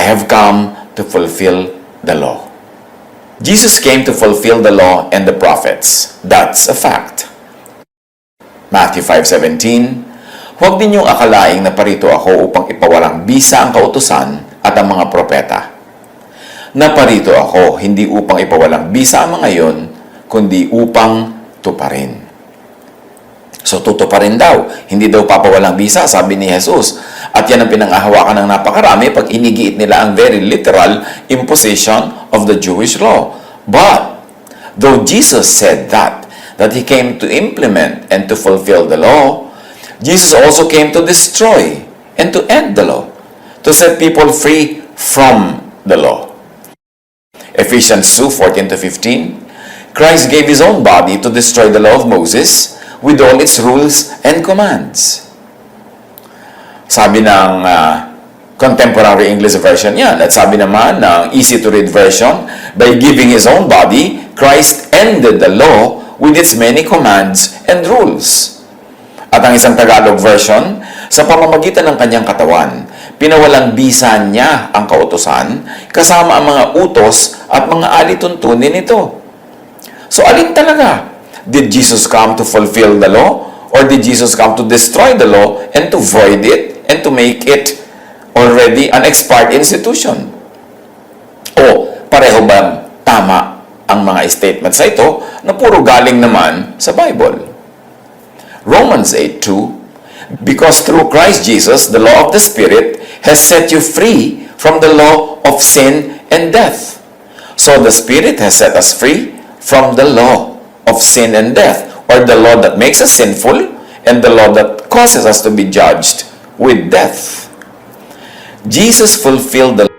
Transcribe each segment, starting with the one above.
have come to fulfill the law. Jesus came to fulfill the law and the prophets. That's a fact. Matthew 5:17, huwag ninyong akalaing naparito ako upang ipawalang bisa ang kautusan at ang mga propeta. Naparito ako hindi upang ipawalang bisa ang mga iyon, kundi upang tuparin. So, tutuparin daw. Hindi daw papawalang bisa, sabi ni Jesus. At yan ang pinangahawakan ng napakarami pag inigiit nila ang very literal imposition of the Jewish law. But, though Jesus said that He came to implement and to fulfill the law, Jesus also came to destroy and to end the law, to set people free from the law. Ephesians 2:14-15, Christ gave His own body to destroy the law of Moses with all its rules and commands. Sabi ng contemporary English version yan, at sabi naman ng easy-to-read version, by giving His own body, Christ ended the law with its many commands and rules. At ang isang Tagalog version, sa pamamagitan ng kanyang katawan, pinawalang bisa niya ang kautusan kasama ang mga utos at mga alituntunin nito. So alin talaga? Did Jesus come to fulfill the law? Or did Jesus come to destroy the law and to void it and to make it already an expired institution? O pareho ba tama ang mga statements na ito na puro galing naman sa Bible? Romans 8:2, because through Christ Jesus, the law of the Spirit has set you free from the law of sin and death. So the Spirit has set us free from the law of sin and death, or the law that makes us sinful and the law that causes us to be judged with death. Jesus fulfilled the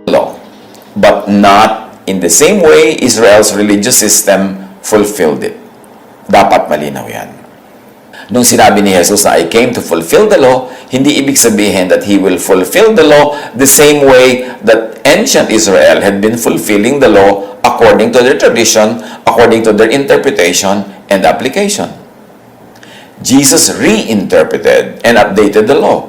law, but not in the same way Israel's religious system fulfilled it. Dapat malinaw yan. Nung sinabi ni Jesus na I came to fulfill the law, hindi ibig sabihin that He will fulfill the law the same way that ancient Israel had been fulfilling the law according to their tradition, according to their interpretation and application. Jesus reinterpreted and updated the law,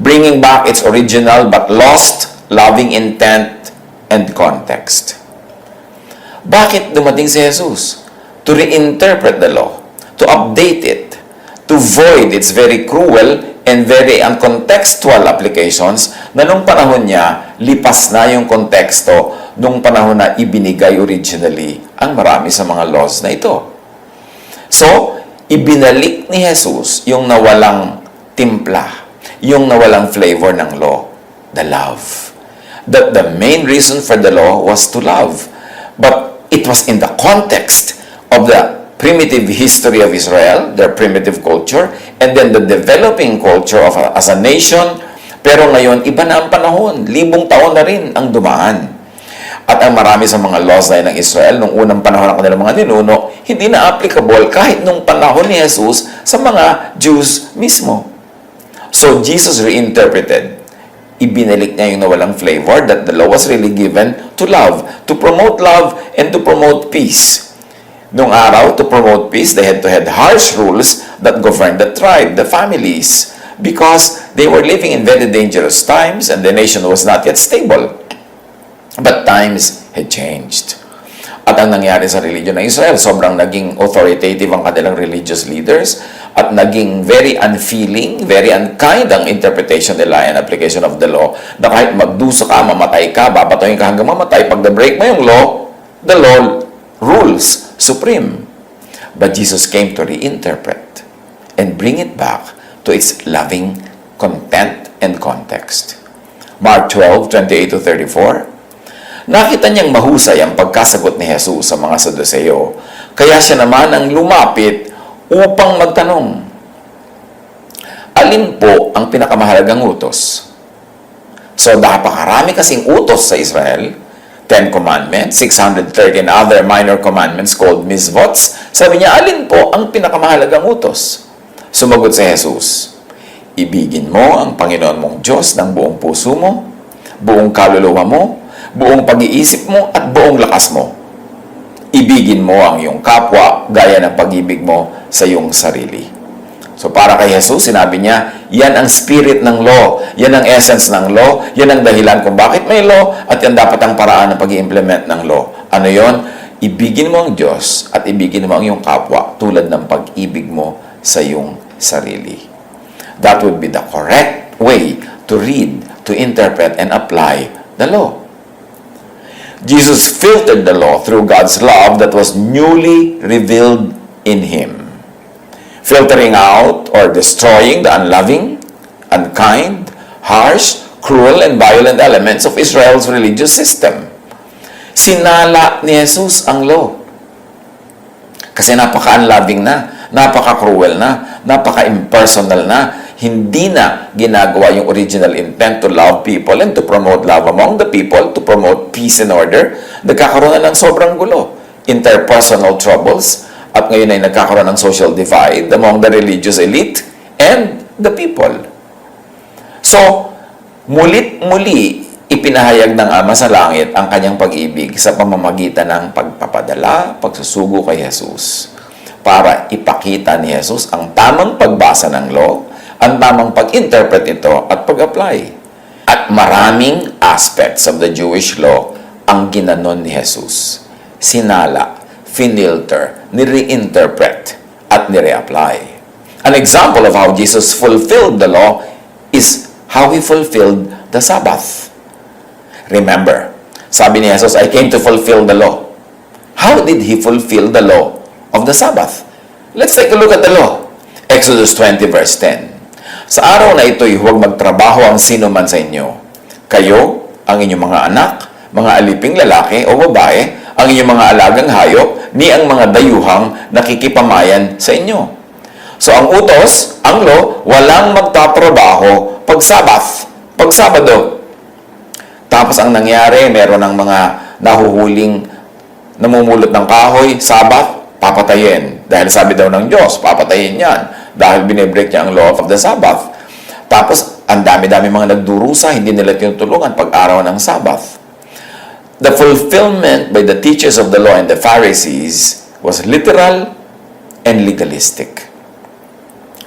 bringing back its original but lost loving intent and context. Bakit dumating si Jesus? To reinterpret the law, to update it, to void its very cruel and very uncontextual applications na nung panahon niya, lipas na yung konteksto nung panahon na ibinigay originally ang marami sa mga laws na ito. So, ibinalik ni Jesus yung nawalang timpla, yung nawalang flavor ng law, the love. That the main reason for the law was to love. But it was in the context of the primitive history of Israel, their primitive culture, and then the developing culture of as a nation. Pero ngayon, iba na ang panahon. 1,000 taon na rin ang dumaan. At ang marami sa mga laws na ng Israel, nung unang panahon ng kanilang mga ninuno, hindi na applicable kahit nung panahon ni Jesus sa mga Jews mismo. So, Jesus reinterpreted. Ibinalik niya yung nawalang flavor that the law was really given to love, to promote love and to promote peace. Noong araw, to promote peace, they had to have harsh rules that governed the tribe, the families, because they were living in very dangerous times and the nation was not yet stable. But times had changed. At ang nangyari sa religion ng Israel, sobrang naging authoritative ang kanilang religious leaders at naging very unfeeling, very unkind ang interpretation nila and application of the law na kahit magdusa ka, mamatay ka, babatuhin ka hanggang mamatay, pag na-break mo yung law, the law rules supreme. But Jesus came to reinterpret and bring it back to its loving content and context. Mark 12:28-34. Nakita niyang mahusay ang pagkasagot ni Jesus sa mga Saduceo, kaya siya naman ang lumapit upang magtanong, alin po ang pinakamahalagang utos? So, napakarami kasing utos sa Israel, 10 Commandments, 613 other minor commandments called mitzvots. Sabi niya, alin po ang pinakamahalagang utos? Sumagot si Jesus, ibigin mo ang Panginoon mong Diyos ng buong puso mo, buong kaluluwa mo, buong pag-iisip mo at buong lakas mo. Ibigin mo ang iyong kapwa gaya ng pag-ibig mo sa iyong sarili. So para kay Jesus, sinabi niya, yan ang spirit ng law, yan ang essence ng law, yan ang dahilan kung bakit may law at yan dapat ang paraan ng pag-i-implement ng law. Ano yon? Ibigin mo ang Diyos at ibigin mo ang iyong kapwa tulad ng pag-ibig mo sa iyong sarili. That would be the correct way to read, to interpret, and apply the law. Jesus filtered the law through God's love that was newly revealed in Him, filtering out or destroying the unloving, unkind, harsh, cruel, and violent elements of Israel's religious system. Sinala ni Jesus ang law. Kasi napaka-unloving na, napaka-cruel na, napaka-impersonal na, hindi na ginagawa yung original intent to love people and to promote love among the people, to promote peace and order. Nagkakaroon na ng sobrang gulo. Interpersonal troubles. At ngayon ay nagkakaroon ng social divide among the religious elite and the people. So, mulit-muli, ipinahayag ng Ama sa Langit ang kanyang pag-ibig sa pamamagitan ng pagpapadala, pagsusugo kay Jesus para ipakita ni Jesus ang tamang pagbasa ng law, ang tamang pag-interpret ito at pag-apply. At maraming aspects of the Jewish law ang ginanon ni Jesus. Sinala, finilter, nire-interpret, at nire-apply. An example of how Jesus fulfilled the law is how He fulfilled the Sabbath. Remember, sabi ni Jesus, I came to fulfill the law. How did He fulfill the law of the Sabbath? Let's take a look at the law. Exodus 20 verse 10. Sa araw na ito'y huwag magtrabaho ang sino man sa inyo. Kayo, ang inyong mga anak, mga aliping lalaki o babae, ang inyong mga alagang hayop, ni ang mga dayuhang nakikipamayan sa inyo. So ang utos, ang law, walang magtatrabaho pag Sabbath, pag Sabado. Tapos ang nangyari, meron ng mga nahuhuling namumulot ng kahoy, Sabbath, papatayin. Dahil sabi daw ng Diyos, papatayin yan. Dahil binibreak niya ang law of the Sabbath. Tapos, ang dami-dami mga nagdurusa, hindi nila tinutulungan pag-araw ng Sabbath. The fulfillment by the teachers of the law and the Pharisees was literal and legalistic.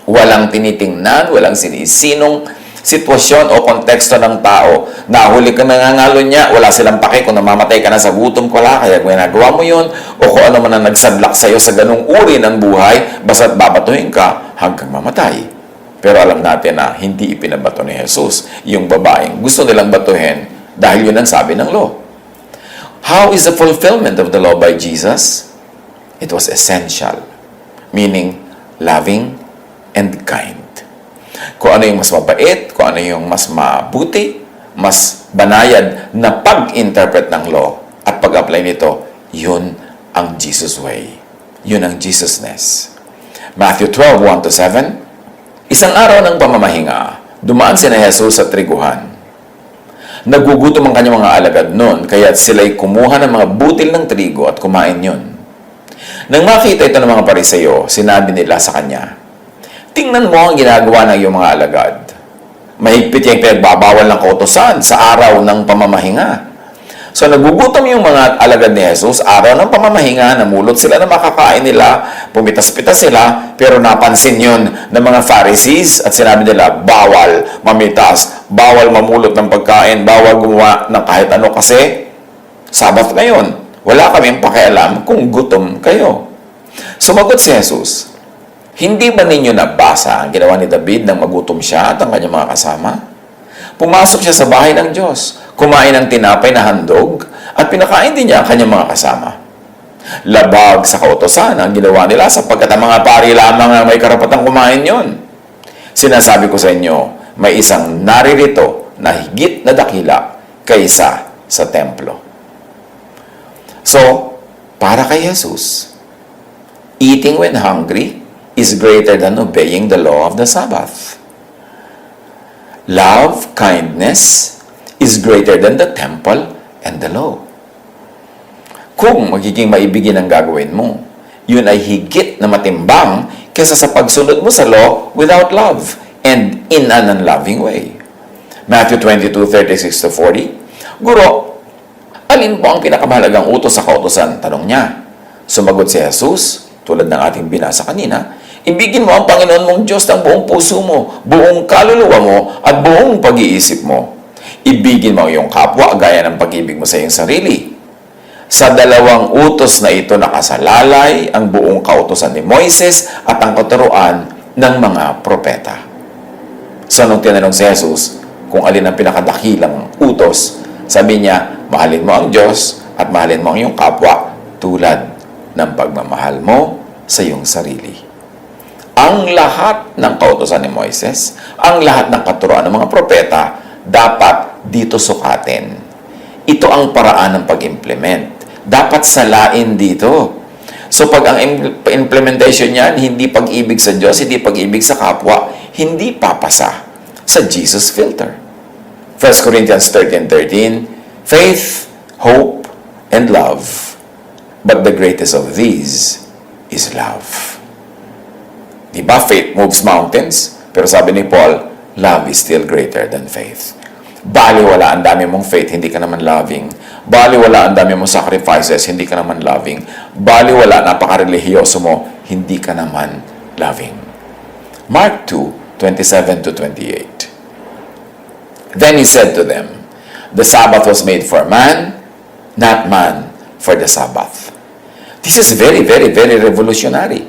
Walang tinitingnan, walang sinisinong sitwasyon o konteksto ng tao. Nahuli kang nangangalo niya, wala silang pake kung namamatay ka na sa gutom, wala, kaya ginagawa mo yun, o kung ano man ang nagsadlak sa'yo sa ganung uri ng buhay, basta't babatuhin ka hanggang mamatay. Pero alam natin na hindi ipinabato ni Jesus yung babaeng gusto nilang batuhin dahil yun ang sabi ng law. How is the fulfillment of the law by Jesus? It was essential, meaning loving and kind. Kung ano yung mas mabait, kung ano yung mas mabuti, mas banayad na pag-interpret ng law at pag-apply nito, yun ang Jesus way. Yun ang Jesusness. Matthew 12:1-7. Isang araw ng pamamahinga, dumaan si na Jesus sa triguhan. Nagugutom ang kanyang mga alagad noon, kaya sila'y kumuha ng mga butil ng trigo at kumain yun. Nang makita ito ng mga Pariseo, sinabi nila sa kanya, tingnan mo ang ginagawa ng iyong mga alagad. Mahigpit yung pinagbabawal ng kautusan sa araw ng pamamahinga. So nagugutom yung mga alagad ni Jesus, araw ng pamamahinga, namulot sila na makakain nila, pumitas-pitas sila, pero napansin yun ng mga Pharisees at sinabi nila, bawal mamitas, bawal mamulot ng pagkain, bawal gumawa ng kahit ano kasi Sabbath ngayon. Wala kaming pakialam kung gutom kayo. Sumagot si Jesus, hindi ba ninyo nabasa ang ginawa ni David nang magutom siya at ang kanyang mga kasama? Pumasok siya sa bahay ng Diyos, kumain ng tinapay na handog, at pinakain din niya ang kanyang mga kasama. Labag sa kautosan ang ginawa nila sapagkat ang mga pari lamang ang may karapatang kumain yon. Sinasabi ko sa inyo, may isang naririto na higit na dakila kaysa sa templo. So, para kay Jesus, eating when hungry is greater than obeying the law of the Sabbath. Love, kindness, is greater than the temple and the law. Kung magiging maibigin ang gagawin mo, yun ay higit na matimbang kaysa sa pagsunod mo sa law without love and in an unloving way. Matthew 22:36-40, Guro, alin po ang pinakamahalagang utos sa kautosan? Tanong niya. Sumagot si Jesus, tulad ng ating binasa kanina, ibigin mo ang Panginoon mong Diyos ng buong puso mo, buong kaluluwa mo, at buong pag-iisip mo. Ibigin mo ang iyong kapwa gaya ng pag-ibig mo sa iyong sarili. Sa dalawang utos na ito nakasalalay ang buong kautosan ni Moises at ang katuruan ng mga propeta. So, nung tinanong si Jesus kung alin ang pinakadakilang utos, sabi niya, mahalin mo ang Diyos at mahalin mo ang iyong kapwa tulad ng pagmamahal mo sa iyong sarili. Ang lahat ng kautosan ni Moises, ang lahat ng katuruan ng mga propeta, dapat dito sukatin. Ito ang paraan ng pag-implement. Dapat salain dito. So pag ang implementation niyan, hindi pag-ibig sa Diyos, hindi pag-ibig sa kapwa, hindi papasa sa Jesus filter. 1 Corinthians 13:13, faith, hope, and love. But the greatest of these is love. Diba? Faith moves mountains. Pero sabi ni Paul, love is still greater than faith. Baliwala ang dami mong faith, hindi ka naman loving. Baliwala ang dami mong sacrifices, hindi ka naman loving. Baliwala, napaka-religyoso mo, hindi ka naman loving. Mark 2:27-28. Then he said to them, the Sabbath was made for man, not man for the Sabbath. This is very, very, very revolutionary.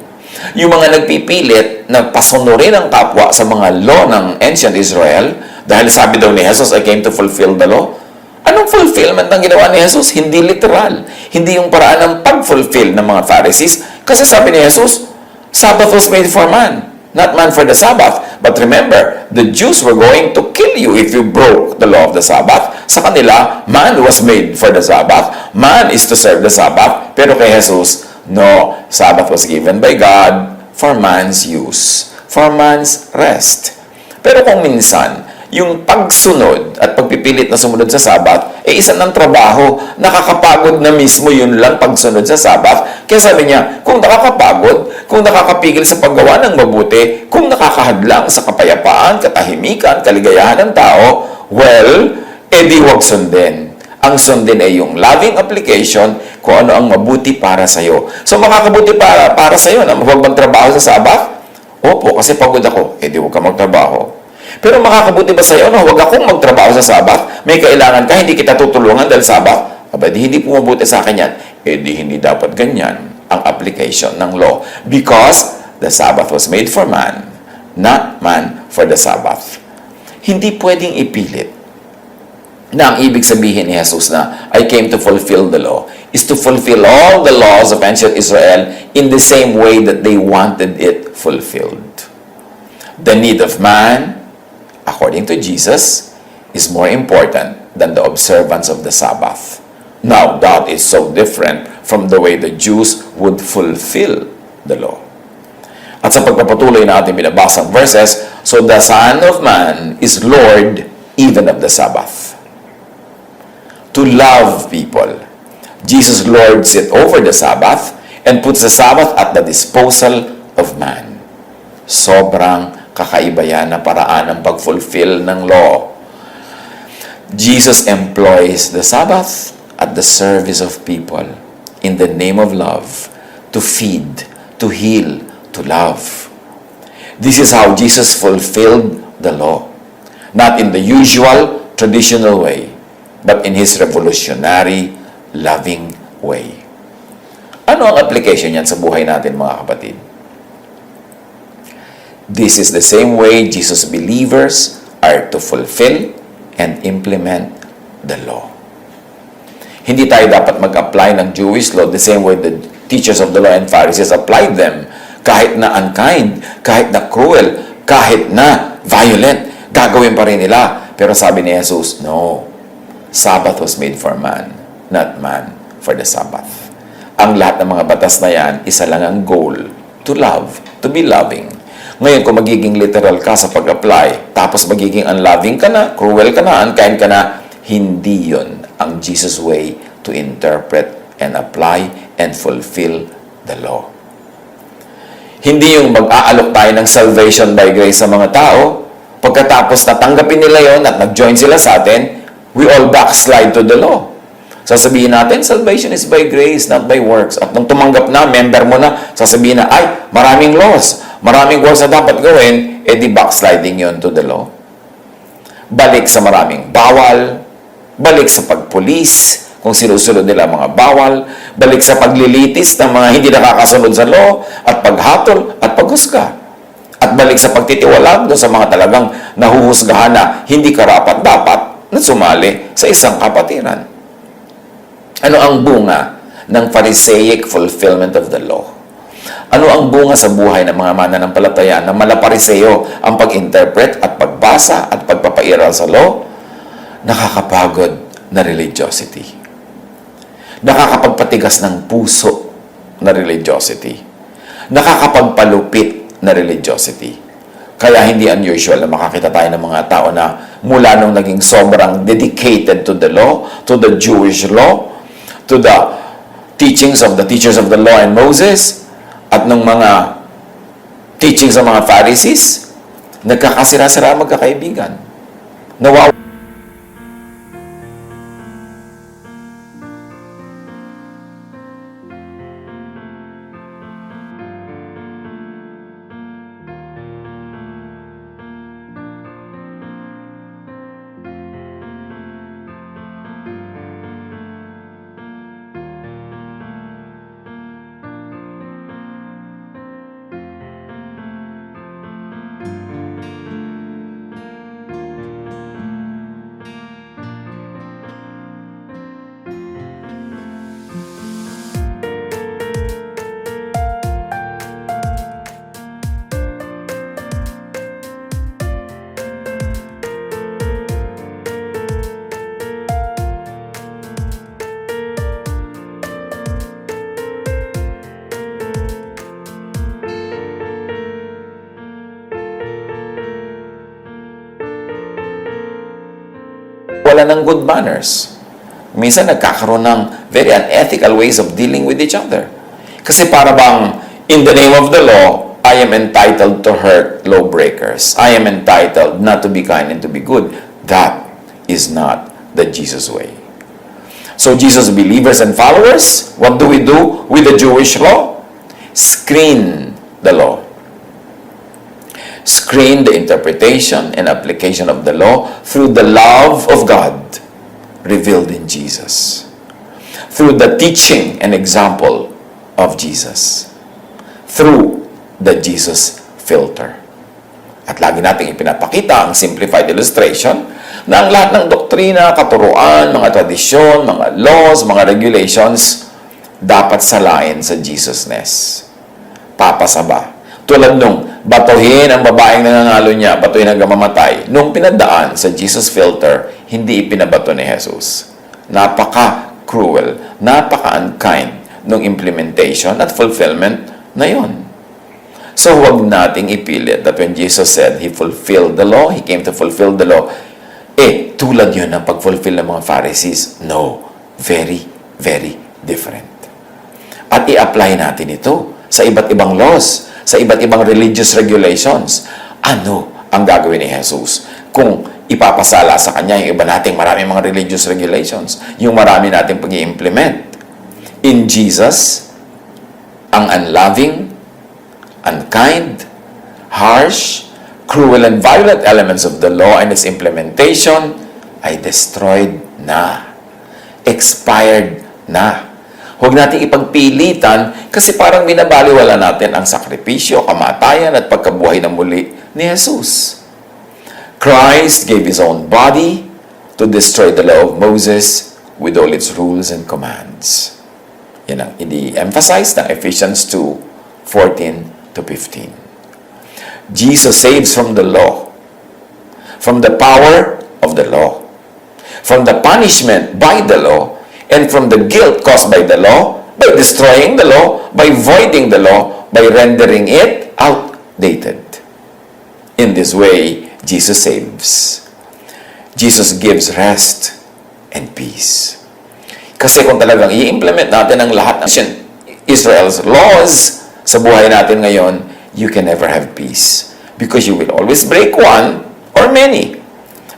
Yung mga nagpipilit na pasunurin ang kapwa sa mga law ng ancient Israel, dahil sabi daw ni Jesus, I came to fulfill the law. Anong fulfillment ang ginawa ni Jesus? Hindi literal. Hindi yung paraan ng pag-fulfill ng mga Pharisees. Kasi sabi ni Jesus, Sabbath was made for man, not man for the Sabbath. But remember, the Jews were going to kill you if you broke the law of the Sabbath. Sa kanila, man was made for the Sabbath. Man is to serve the Sabbath. Pero kay Jesus, no, Sabbath was given by God for man's use, for man's rest. Pero kung minsan, yung pagsunod at pagpipilit na sumunod sa Sabbath, isa ng trabaho, nakakapagod na mismo yun lang pagsunod sa Sabbath. Kaya sabi niya, kung nakakapagod, kung nakakapigil sa paggawa ng mabuti, kung nakakahadlang sa kapayapaan, katahimikan, kaligayahan ng tao, well, edi huwag sundin. Ang sundin ay yung loving application kung ano ang mabuti para sa'yo. So, makakabuti para sa'yo na huwag magtrabaho sa Sabbath? Opo, kasi pagod ako. Edi huwag ka magtrabaho. Pero makakabuti ba sa'yo na huwag akong magtrabaho sa Sabbath? May kailangan ka, hindi kita tutulungan dahil Sabbath? Aba, di hindi pumabuti sa akin yan. Di hindi dapat ganyan ang application ng law. Because the Sabbath was made for man, not man for the Sabbath. Hindi pwedeng ipilit na ang ibig sabihin ni Jesus na I came to fulfill the law is to fulfill all the laws of ancient Israel in the same way that they wanted it fulfilled. The need of man, according to Jesus, is more important than the observance of the Sabbath. Now, that is so different from the way the Jews would fulfill the law. At sa pagpapatuloy na ating binabasang verses, so the Son of Man is Lord even of the Sabbath. To love people, Jesus lords it over the Sabbath and puts the Sabbath at the disposal of man. Sobrang kakaiba yan na paraan ng pag-fulfill ng law. Jesus employs the Sabbath at the service of people in the name of love, to feed, to heal, to love. This is how Jesus fulfilled the law. Not in the usual, traditional way, but in His revolutionary, loving way. Ano ang application yan sa buhay natin, mga kapatid? This is the same way Jesus believers are to fulfill and implement the law. Hindi tayo dapat mag-apply ng Jewish law the same way the teachers of the law and Pharisees applied them. Kahit na unkind, kahit na cruel, kahit na violent, gagawin pa rin nila. Pero sabi ni Jesus, no. Sabbath was made for man, not man for the Sabbath. Ang lahat ng mga batas na yan, isa lang ang goal, to love, to be loving. Ngayon, kung magiging literal ka sa pag-apply, tapos magiging unloving ka na, cruel ka na, unkind ka na, hindi yun ang Jesus way to interpret and apply and fulfill the law. Hindi yung mag-aalok tayo ng salvation by grace sa mga tao, pagkatapos natanggapin nila yon at nag-join sila sa atin, we all backslide to the law. Sasabihin natin, salvation is by grace, not by works. At nung tumanggap na, member mo na, sasabihin na, ay, maraming laws, maraming works na dapat gawin, edi backsliding yon to the law. Balik sa maraming bawal, balik sa pagpulis, kung sinusunod nila mga bawal, balik sa paglilitis ng mga hindi nakakasunod sa law, at paghatol, at paghusga. At balik sa pagtitiwalag doon sa mga talagang nahuhusgahan na hindi karapat-dapat na sumali sa isang kapatiran. Ano ang bunga ng Pharisaic fulfillment of the law? Ano ang bunga sa buhay ng mga mananampalataya na malapariseo ang pag-interpret at pagbasa at pagpapairal sa law? Nakakapagod na religiosity. Nakakapagpatigas ng puso na religiosity. Nakakapagpalupit na religiosity. Kaya hindi unusual na makakita tayo ng mga tao na mula nung naging sobrang dedicated to the law, to the Jewish law, to the teachings of the teachers of the law and Moses, at ng mga teachings ng mga Pharisees, nagkakasira-sira magkakaibigan. Wala ng good manners. Minsan nagkakaroon ng very unethical ways of dealing with each other. Kasi para bang, in the name of the law, I am entitled to hurt lawbreakers. I am entitled not to be kind and to be good. That is not the Jesus way. So Jesus believers and followers, what do we do with the Jewish law? Screen the law. Screen the interpretation and application of the law through the love of God revealed in Jesus. Through the teaching and example of Jesus. Through the Jesus filter. At lagi nating ipinapakita ang simplified illustration na ang lahat ng doktrina, katuruan, mga tradisyon, mga laws, mga regulations dapat salain sa Jesusness. Papasaba. Tulad nung batuhin ang babaeng nangangalo niya, batuhin hanggang mamatay. Nung pinadaan sa Jesus filter, hindi ipinabato ni Jesus. Napaka-cruel, napaka-unkind nung implementation at fulfillment na yon. So, huwag nating ipilit that when Jesus said He fulfilled the law, He came to fulfill the law, tulad yun ng pag-fulfill ng mga Pharisees. No. Very, very different. At i-apply natin ito sa iba't ibang laws, sa iba't ibang religious regulations. Ano ang gagawin ni Jesus kung ipapasala sa Kanya yung iba nating maraming mga religious regulations, yung marami nating pag-i-implement? In Jesus, ang unloving, unkind, harsh, cruel and violent elements of the law and its implementation ay destroyed na, expired na, Huwag natin ipagpilitan kasi parang binabaliwala natin ang sakripisyo, kamatayan at pagkabuhay na muli ni Jesus. Christ gave His own body to destroy the law of Moses with all its rules and commands. Yan ang ini-emphasize ng Ephesians 2:14 to 15. Jesus saves from the law, from the power of the law, from the punishment by the law, and from the guilt caused by the law, by destroying the law, by voiding the law, by rendering it outdated. In this way, Jesus saves. Jesus gives rest and peace. Kasi kung talagang i-implement natin ang lahat ng Israel's laws sa buhay natin ngayon, you can never have peace. Because you will always break one or many.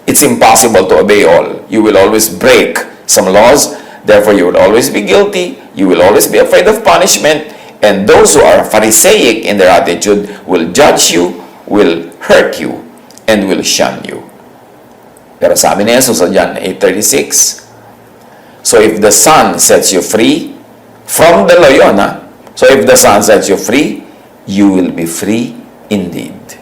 It's impossible to obey all. You will always break some laws. Therefore, you will always be guilty. You will always be afraid of punishment. And those who are Pharisaic in their attitude will judge you, will hurt you, and will shun you. Pero sabi ni Jesus sa John 8:36, so if the Son sets you free, from the law yun, ha? So if the Son sets you free, you will be free indeed.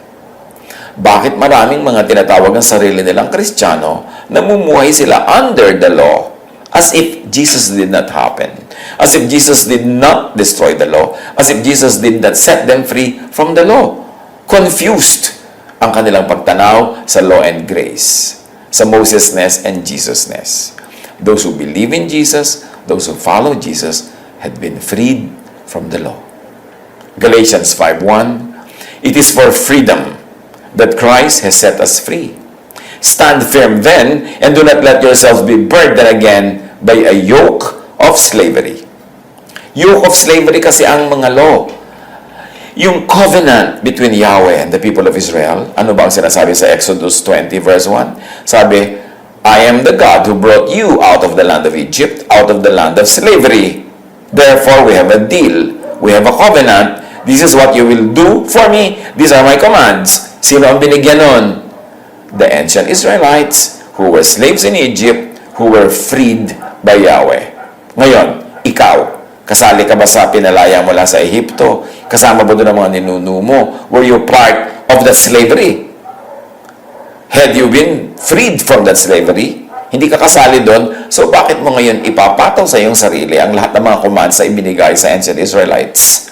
Bakit maraming mga tinatawag ang sarili nilang Kristiyano, namumuhay sila under the law, as if Jesus did not happen, as if Jesus did not destroy the law, as if Jesus did not set them free from the law? Confused ang kanilang pagtanaw sa law and grace, sa Moses-ness and Jesus-ness. Those who believe in Jesus, those who follow Jesus, had been freed from the law. Galatians 5:1, it is for freedom that Christ has set us free. Stand firm then, and do not let yourselves be burdened again by a yoke of slavery. Yoke of slavery kasi ang mga law. Yung covenant between Yahweh and the people of Israel, ano ba ang sinasabi sa Exodus 20 verse 1? Sabi, I am the God who brought you out of the land of Egypt, out of the land of slavery. Therefore, we have a deal. We have a covenant. This is what you will do for me. These are my commands. Sino ang binigyan nun? The ancient Israelites who were slaves in Egypt, who were freed by Yahweh. Ngayon, ikaw, kasali ka ba sa pinalaya mula sa Ehipto? Kasama ba doon ang mga ninuno mo? Were you part of that slavery? Had you been freed from that slavery? Hindi ka kasali doon, so bakit mo ngayon ipapataw sa iyong sarili ang lahat ng mga commands na ibinigay sa ancient Israelites?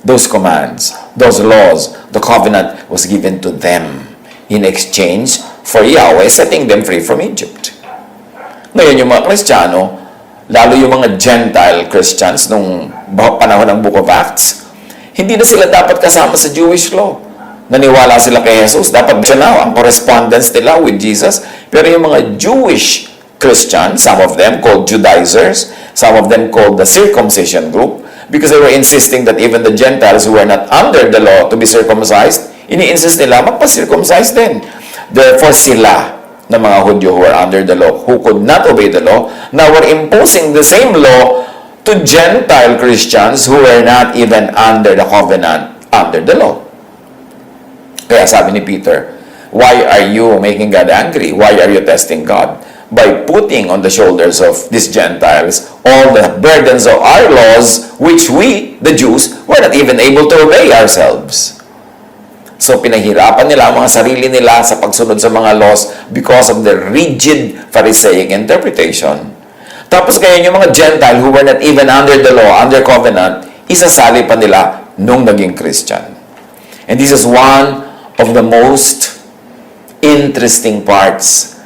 Those commands, those laws, the covenant was given to them in exchange for Yahweh setting them free from Egypt. Ngayon, yung mga Kristiyano, lalo yung mga Gentile Christians nung panahon ng Book of Acts, hindi na sila dapat kasama sa Jewish law. Naniwala sila kay Jesus, dapat siya na ang correspondence nila with Jesus. Pero yung mga Jewish Christians, some of them called Judaizers, some of them called the circumcision group, because they were insisting that even the Gentiles who were not under the law to be circumcised, ini-insist nila magpa-circumcise din. Therefore, sila na mga Hudyo who were under the law, who could not obey the law, now were imposing the same law to Gentile Christians who were not even under the covenant, under the law. Kaya sabi ni Peter, why are you making God angry? Why are you testing God? By putting on the shoulders of these Gentiles all the burdens of our laws, which we, the Jews, were not even able to obey ourselves. So pinahirapan nila ang mga sarili nila sa pagsunod sa mga laws because of the rigid Pharisaic interpretation. Tapos kaya yung mga Gentile who were not even under the law, under covenant, isasali pa nila nung naging Christian. And this is one of the most interesting parts,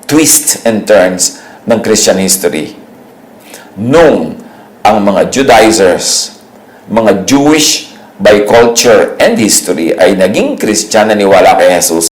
twists and turns ng Christian history. Nung ang mga Judaizers, mga Jewish by culture and history ay naging Christian na niwala kay Jesus,